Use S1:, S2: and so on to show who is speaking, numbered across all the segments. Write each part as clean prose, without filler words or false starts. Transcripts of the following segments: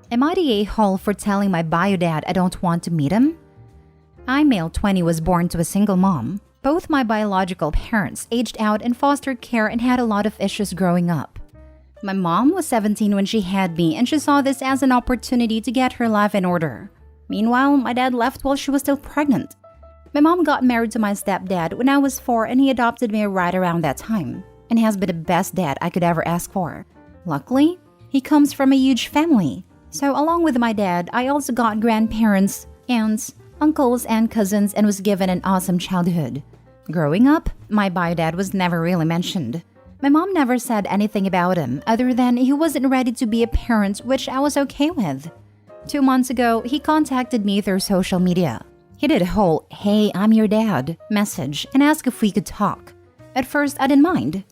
S1: Am I the a-hole for telling my biodad I don't want to meet him? I, male 20, was born to a single mom. Both my biological parents aged out in foster care and had a lot of issues growing up. My mom was 17 when she had me, and she saw this as an opportunity to get her life in order. Meanwhile, my dad left while she was still pregnant. My mom got married to my stepdad when I was 4, and he adopted me right around that time, and has been the best dad I could ever ask for. Luckily, he comes from a huge family. So along with my dad, I also got grandparents, aunts, uncles, and cousins, and was given an awesome childhood. Growing up, my biodad was never really mentioned. My mom never said anything about him other than he wasn't ready to be a parent, which I was okay with. 2 months ago, he contacted me through social media. He did a whole, "Hey, I'm your dad" message and asked if we could talk. At first, I didn't mind.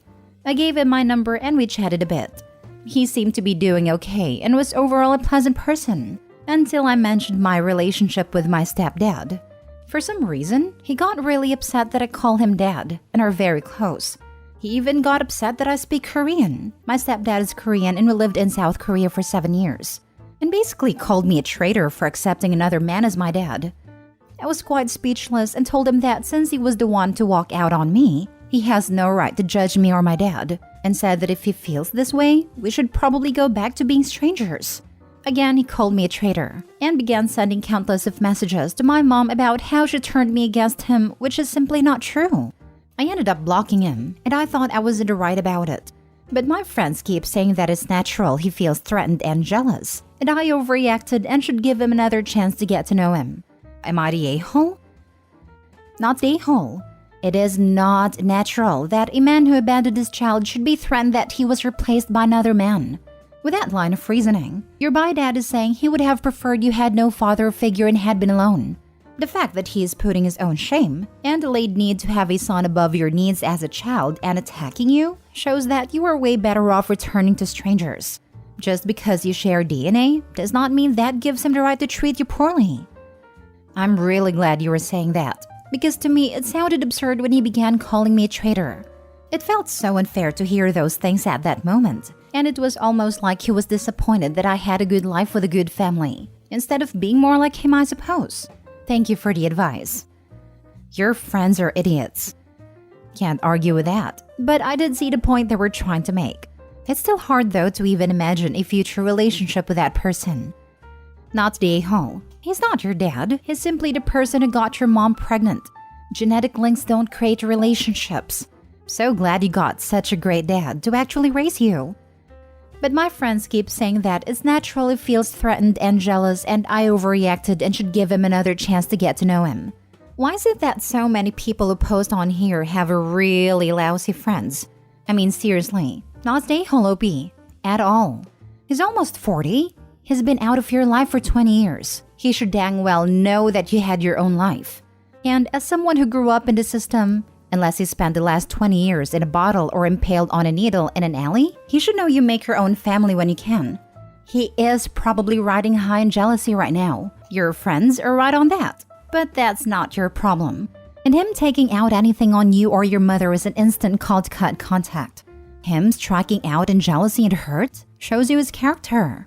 S1: I gave him my number and we chatted a bit. He seemed to be doing okay and was overall a pleasant person, until I mentioned my relationship with my stepdad. For some reason, he got really upset that I call him dad and are very close. He even got upset that I speak Korean. My stepdad is Korean and we lived in South Korea for 7 years. And basically called me a traitor for accepting another man as my dad. I was quite speechless and told him that since he was the one to walk out on me, he has no right to judge me or my dad, and said that if he feels this way, we should probably go back to being strangers. Again, he called me a traitor and began sending countless of messages to my mom about how she turned me against him, which is simply not true. I ended up blocking him, and I thought I was in the right about it. But my friends keep saying that it's natural he feels threatened and jealous, and I overreacted and should give him another chance to get to know him. Am I the a-hole? Not the a-hole. It is not natural that a man who abandoned his child should be threatened that he was replaced by another man. With that line of reasoning, your biodad is saying he would have preferred you had no father figure and had been alone. The fact that he is putting his own shame and delayed need to have a son above your needs as a child and attacking you shows that you are way better off returning to strangers. Just because you share DNA does not mean that gives him the right to treat you poorly. I'm really glad you were saying that, because to me it sounded absurd when he began calling me a traitor. It felt so unfair to hear those things at that moment, and it was almost like he was disappointed that I had a good life with a good family, instead of being more like him, I suppose. Thank you for the advice. Your friends are idiots. Can't argue with that, but I did see the point they were trying to make. It's still hard though to even imagine a future relationship with that person. Not the a-hole. He's not your dad. He's simply the person who got your mom pregnant. Genetic links don't create relationships. So glad you got such a great dad to actually raise you. But my friends keep saying that it's natural he feels threatened and jealous, and I overreacted and should give him another chance to get to know him. Why is it that so many people who post on here have really lousy friends? I mean, seriously, not the a-hole OP at all. He's almost 40. He's been out of your life for 20 years. He should dang well know that you had your own life. And as someone who grew up in the system, unless he spent the last 20 years in a bottle or impaled on a needle in an alley, he should know you make your own family when you can. He is probably riding high in jealousy right now. Your friends are right on that. But that's not your problem. And him taking out anything on you or your mother is an instant call to cut contact. Him striking out in jealousy and hurt shows you his character.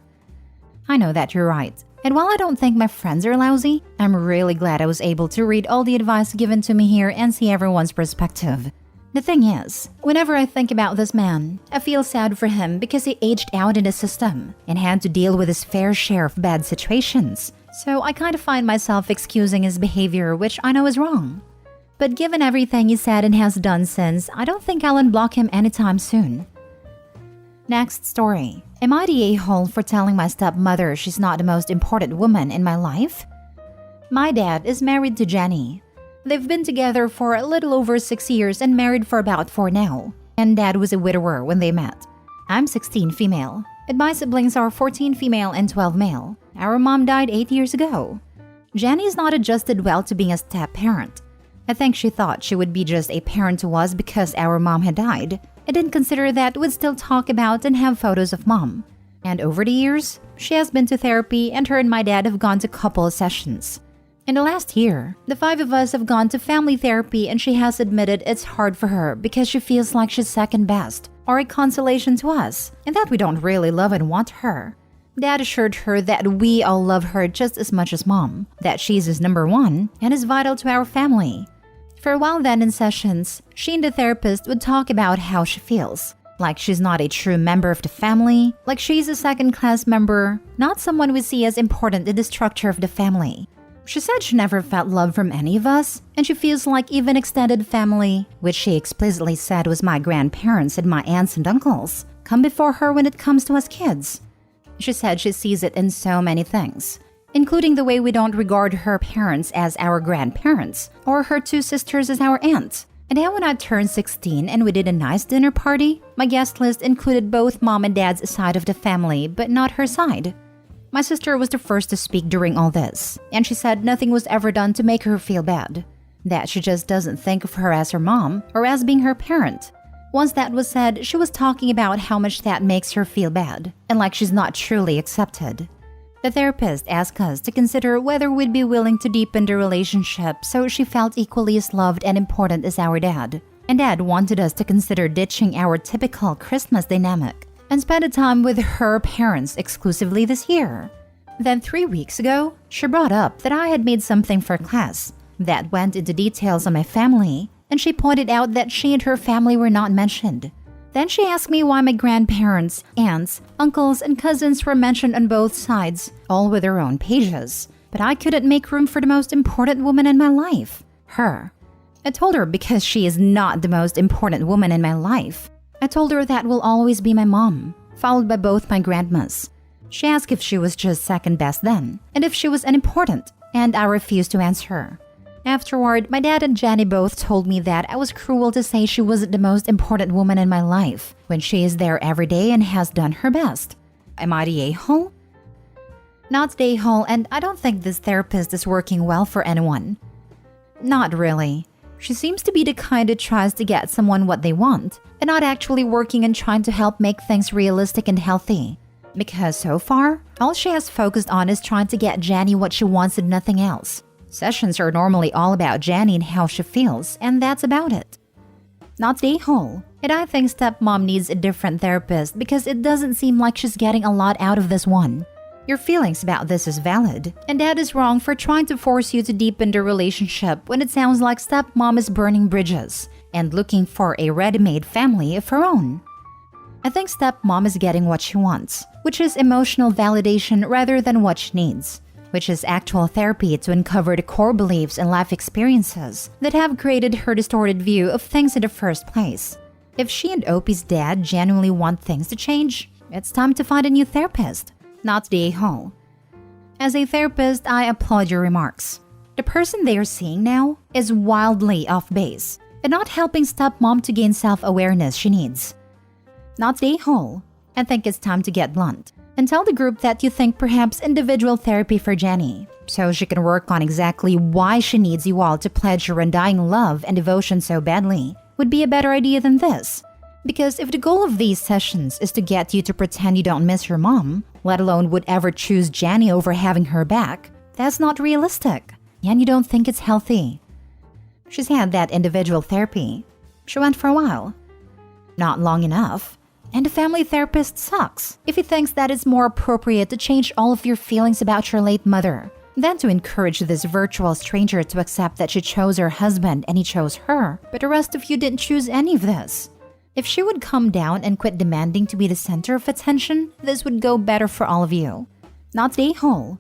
S1: I know that you're right. And while I don't think my friends are lousy, I'm really glad I was able to read all the advice given to me here and see everyone's perspective. The thing is, whenever I think about this man, I feel sad for him because he aged out in the system and had to deal with his fair share of bad situations. So I kind of find myself excusing his behavior, which I know is wrong. But given everything he said and has done since, I don't think I'll unblock him anytime soon. Next story. Am I the a-hole for telling my stepmother she's not the most important woman in my life? My dad is married to Jenny. They've been together for a little over 6 years and married for about 4 now. And dad was a widower when they met. I'm 16 female, and my siblings are 14 female and 12 male. Our mom died 8 years ago. Jenny's not adjusted well to being a step-parent. I think she thought she would be just a parent to us because our mom had died. I didn't consider that we'd still talk about and have photos of mom. And over the years, she has been to therapy and her and my dad have gone to couple sessions. In the last year, the 5 of us have gone to family therapy and she has admitted it's hard for her because she feels like she's second best or a consolation to us and that we don't really love and want her. Dad assured her that we all love her just as much as Mom, that she's his number one and is vital to our family. For a while then in sessions, she and the therapist would talk about how she feels. Like she's not a true member of the family, like she's a second-class member, not someone we see as important in the structure of the family. She said she never felt love from any of us, and she feels like even extended family, which she explicitly said was my grandparents and my aunts and uncles, come before her when it comes to us kids. She said she sees it in so many things, including the way we don't regard her parents as our grandparents or her two sisters as our aunts. And then when I turned 16 and we did a nice dinner party, my guest list included both Mom and Dad's side of the family, but not her side. My sister was the first to speak during all this, and she said nothing was ever done to make her feel bad, that she just doesn't think of her as her mom or as being her parent. Once that was said, she was talking about how much that makes her feel bad, and like she's not truly accepted. The therapist asked us to consider whether we'd be willing to deepen the relationship so she felt equally as loved and important as our dad. And Dad wanted us to consider ditching our typical Christmas dynamic and spend a time with her parents exclusively this year. Then 3 weeks ago, she brought up that I had made something for class that went into details on my family, and she pointed out that she and her family were not mentioned. Then she asked me why my grandparents, aunts, uncles, and cousins were mentioned on both sides, all with their own pages. But I couldn't make room for the most important woman in my life, her. I told her because she is not the most important woman in my life. I told her that will always be my mom, followed by both my grandmas. She asked if she was just second best then, and if she was unimportant, and I refused to answer her. Afterward, my dad and Jenny both told me that I was cruel to say she wasn't the most important woman in my life when she is there every day and has done her best. Am I the a-hole? Not the a-hole, and I don't think this therapist is working well for anyone. Not really. She seems to be the kind that tries to get someone what they want, and not actually working and trying to help make things realistic and healthy. Because so far, all she has focused on is trying to get Jenny what she wants and nothing else. Sessions are normally all about Jenny and how she feels, and that's about it. Not the a-hole. And I think stepmom needs a different therapist because it doesn't seem like she's getting a lot out of this one. Your feelings about this is valid, and Dad is wrong for trying to force you to deepen the relationship when it sounds like stepmom is burning bridges and looking for a ready-made family of her own. I think stepmom is getting what she wants, which is emotional validation rather than what she needs, which is actual therapy to uncover the core beliefs and life experiences that have created her distorted view of things in the first place. If she and Opie's dad genuinely want things to change, it's time to find a new therapist, not the a-hole. As a therapist, I applaud your remarks. The person they are seeing now is wildly off base and not helping stepmom to gain self-awareness she needs. Not the a-hole. I think it's time to get blunt and tell the group that you think perhaps individual therapy for Jenny, so she can work on exactly why she needs you all to pledge your undying love and devotion so badly, would be a better idea than this. Because if the goal of these sessions is to get you to pretend you don't miss your mom, let alone would ever choose Jenny over having her back, that's not realistic, and you don't think it's healthy. She's had that individual therapy. She went for a while. Not long enough. And the family therapist sucks if he thinks that it's more appropriate to change all of your feelings about your late mother than to encourage this virtual stranger to accept that she chose her husband and he chose her, but the rest of you didn't choose any of this. If she would calm down and quit demanding to be the center of attention, this would go better for all of you. Not the a-hole.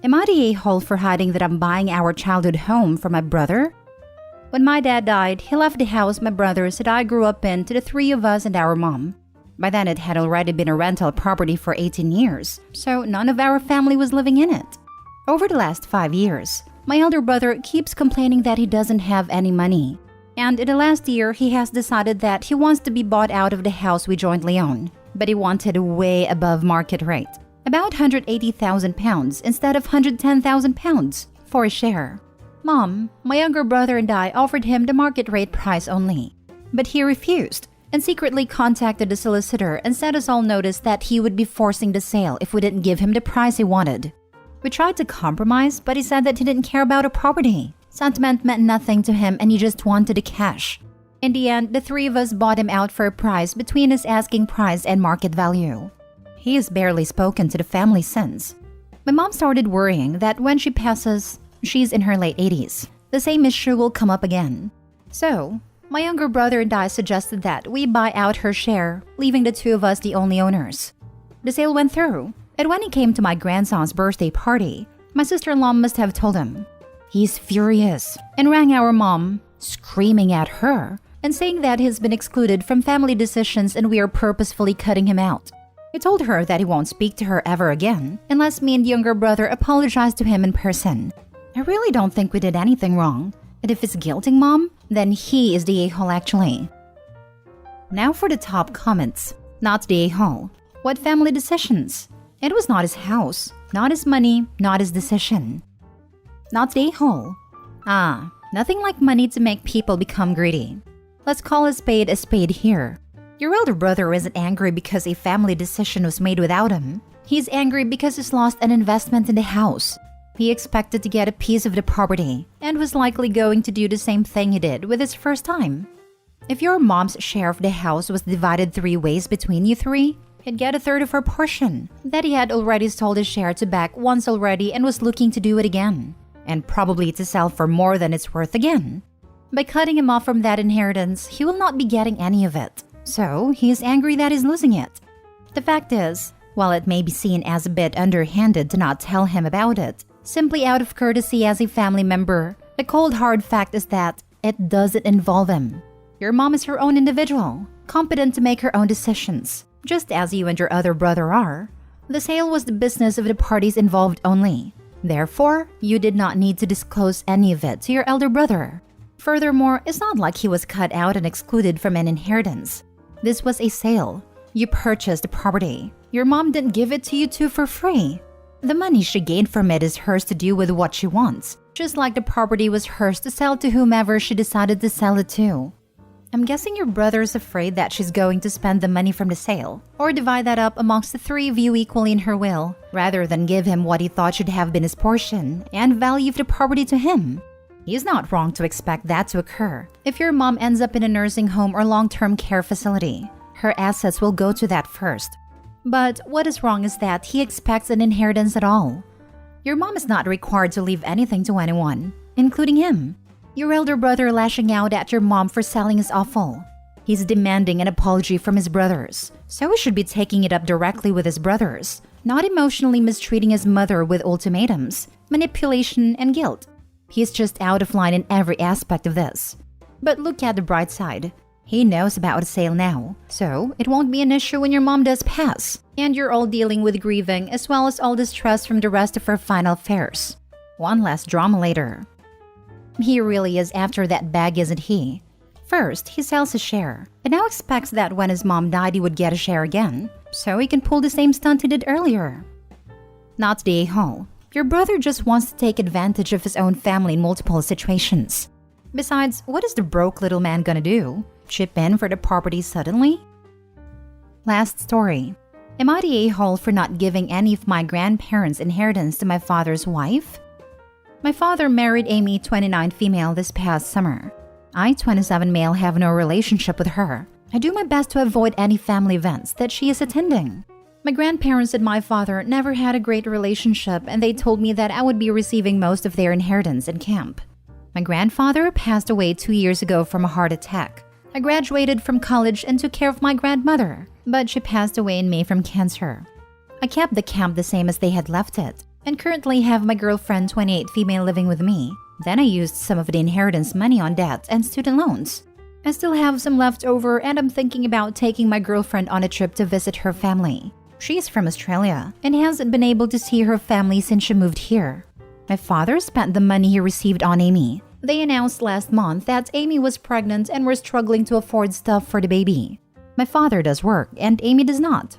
S1: Am I the a-hole for hiding that I'm buying our childhood home for my brother? When my dad died, he left the house my brothers that I grew up in to the three of us and our mom. By then it had already been a rental property for 18 years, so none of our family was living in it. Over the last 5 years, my elder brother keeps complaining that he doesn't have any money. And in the last year, he has decided that he wants to be bought out of the house we jointly own. But he wanted way above market rate, about £180,000 instead of £110,000 for a share. Mom, my younger brother and I offered him the market rate price only. But he refused and secretly contacted the solicitor and sent us all notice that he would be forcing the sale if we didn't give him the price he wanted. We tried to compromise, but he said that he didn't care about a property. Sentiment meant nothing to him and he just wanted the cash. In the end, the three of us bought him out for a price between his asking price and market value. He has barely spoken to the family since. My mom started worrying that when she passes, she's in her late 80s, the same issue will come up again. So, my younger brother and I suggested that we buy out her share, leaving the two of us the only owners. The sale went through, and when he came to my grandson's birthday party, my sister-in-law must have told him. He's furious and rang our mom, screaming at her and saying that he's been excluded from family decisions and we are purposefully cutting him out. He told her that he won't speak to her ever again unless me and the younger brother apologize to him in person. I really don't think we did anything wrong, and if it's guilting mom, then he is the a-hole actually. Now for the top comments. Not the a-hole. What family decisions? It was not his house, not his money, not his decision. Not the a-hole. Nothing like money to make people become greedy. Let's call a spade here. Your elder brother isn't angry because a family decision was made without him. He's angry because he's lost an investment in the house. He expected to get a piece of the property and was likely going to do the same thing he did with his first time. If your mom's share of the house was divided 3 ways between you 3, he'd get a third of her portion that he had already sold his share to back once already and was looking to do it again, and probably to sell for more than it's worth again. By cutting him off from that inheritance, he will not be getting any of it, so he is angry that he's losing it. The fact is, while it may be seen as a bit underhanded to not tell him about it, simply out of courtesy as a family member, the cold hard fact is that it doesn't involve him. Your mom is her own individual, competent to make her own decisions, just as you and your other brother are. The sale was the business of the parties involved only. Therefore, you did not need to disclose any of it to your elder brother. Furthermore, it's not like he was cut out and excluded from an inheritance. This was a sale. You purchased the property. Your mom didn't give it to you two for free. The money she gained from it is hers to do with what she wants, just like the property was hers to sell to whomever she decided to sell it to. I'm guessing your brother is afraid that she's going to spend the money from the sale, or divide that up amongst the 3 of you equally in her will, rather than give him what he thought should have been his portion and value of the property to him. He's not wrong to expect that to occur. If your mom ends up in a nursing home or long-term care facility, her assets will go to that first. But what is wrong is that he expects an inheritance at all. Your mom is not required to leave anything to anyone, including him. Your elder brother lashing out at your mom for selling is awful. He's demanding an apology from his brothers, so he should be taking it up directly with his brothers, not emotionally mistreating his mother with ultimatums, manipulation, and guilt. He's just out of line in every aspect of this. But look at the bright side. He knows about the sale now, so it won't be an issue when your mom does pass, and you're all dealing with grieving as well as all the stress from the rest of her final affairs. One less drama later. He really is after that bag, isn't he? First, he sells his share, and now expects that when his mom died he would get a share again, so he can pull the same stunt he did earlier. Not the a-hole. Your brother just wants to take advantage of his own family in multiple situations. Besides, what is the broke little man gonna do? Chip in for the property suddenly? Last story. Am I the a-hole for not giving any of my grandparents' inheritance to my father's wife? My father married Amy, 29 female, this past summer. I, 27 male, have no relationship with her. I do my best to avoid any family events that she is attending. My grandparents and my father never had a great relationship, and they told me that I would be receiving most of their inheritance in camp. My grandfather passed away 2 years ago from a heart attack. I graduated from college and took care of my grandmother, but she passed away in May from cancer. I kept the camp the same as they had left it, and currently have my girlfriend, 28 female, living with me. Then I used some of the inheritance money on debt and student loans. I still have some left over, and I'm thinking about taking my girlfriend on a trip to visit her family. She's from Australia and hasn't been able to see her family since she moved here. My father spent the money he received on Amy. They announced last month that Amy was pregnant and were struggling to afford stuff for the baby. My father does work and Amy does not.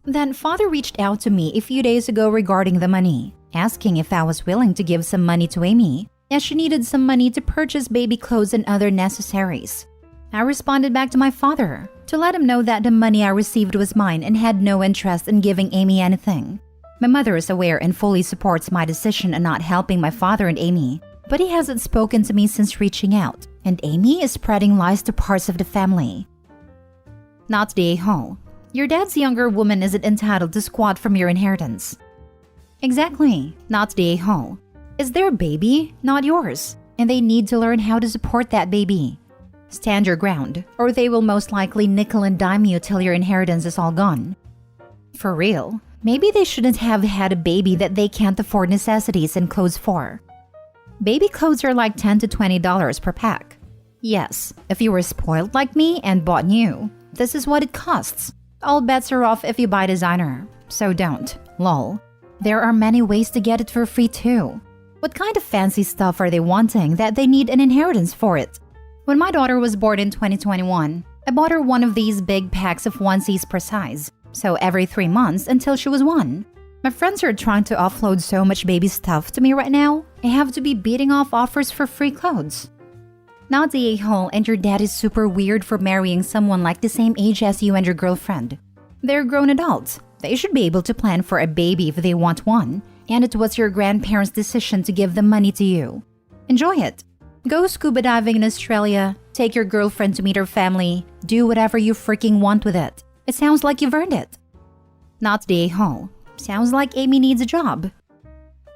S1: Then father reached out to me a few days ago regarding the money, asking if I was willing to give some money to Amy, as she needed some money to purchase baby clothes and other necessaries. I responded back to my father to let him know that the money I received was mine and had no interest in giving Amy anything. My mother is aware and fully supports my decision on not helping my father and Amy, but he hasn't spoken to me since reaching out, and Amy is spreading lies to parts of the family. Not the a-hole. Your dad's younger woman isn't entitled to squat from your inheritance. Exactly, not the a-hole. It's their baby, not yours, and they need to learn how to support that baby. Stand your ground, or they will most likely nickel and dime you till your inheritance is all gone. For real, maybe they shouldn't have had a baby that they can't afford necessities and clothes for. Baby clothes are like $10 to $20 per pack. Yes, if you were spoiled like me and bought new, this is what it costs. All bets are off if you buy designer, so don't, lol. There are many ways to get it for free too. What kind of fancy stuff are they wanting that they need an inheritance for it? When my daughter was born in 2021, I bought her one of these big packs of onesies per size, so every 3 months until she was 1. My friends are trying to offload so much baby stuff to me right now, I have to be beating off offers for free clothes. Not the a-hole, and your dad is super weird for marrying someone like the same age as you and your girlfriend. They're grown adults. They should be able to plan for a baby if they want one, and it was your grandparents' decision to give the money to you. Enjoy it. Go scuba diving in Australia, take your girlfriend to meet her family, do whatever you freaking want with it. It sounds like you've earned it. Not the a-hole. Sounds like Amy needs a job.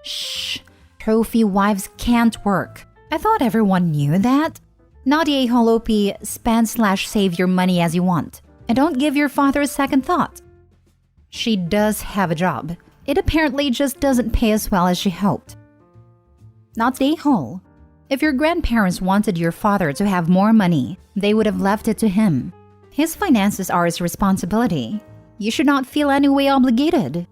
S1: Shh. Trophy wives can't work. I thought everyone knew that. Not the a-hole OP, spend/save your money as you want. And don't give your father a second thought. She does have a job. It apparently just doesn't pay as well as she hoped. Not the a-hole. If your grandparents wanted your father to have more money, they would have left it to him. His finances are his responsibility. You should not feel any way obligated.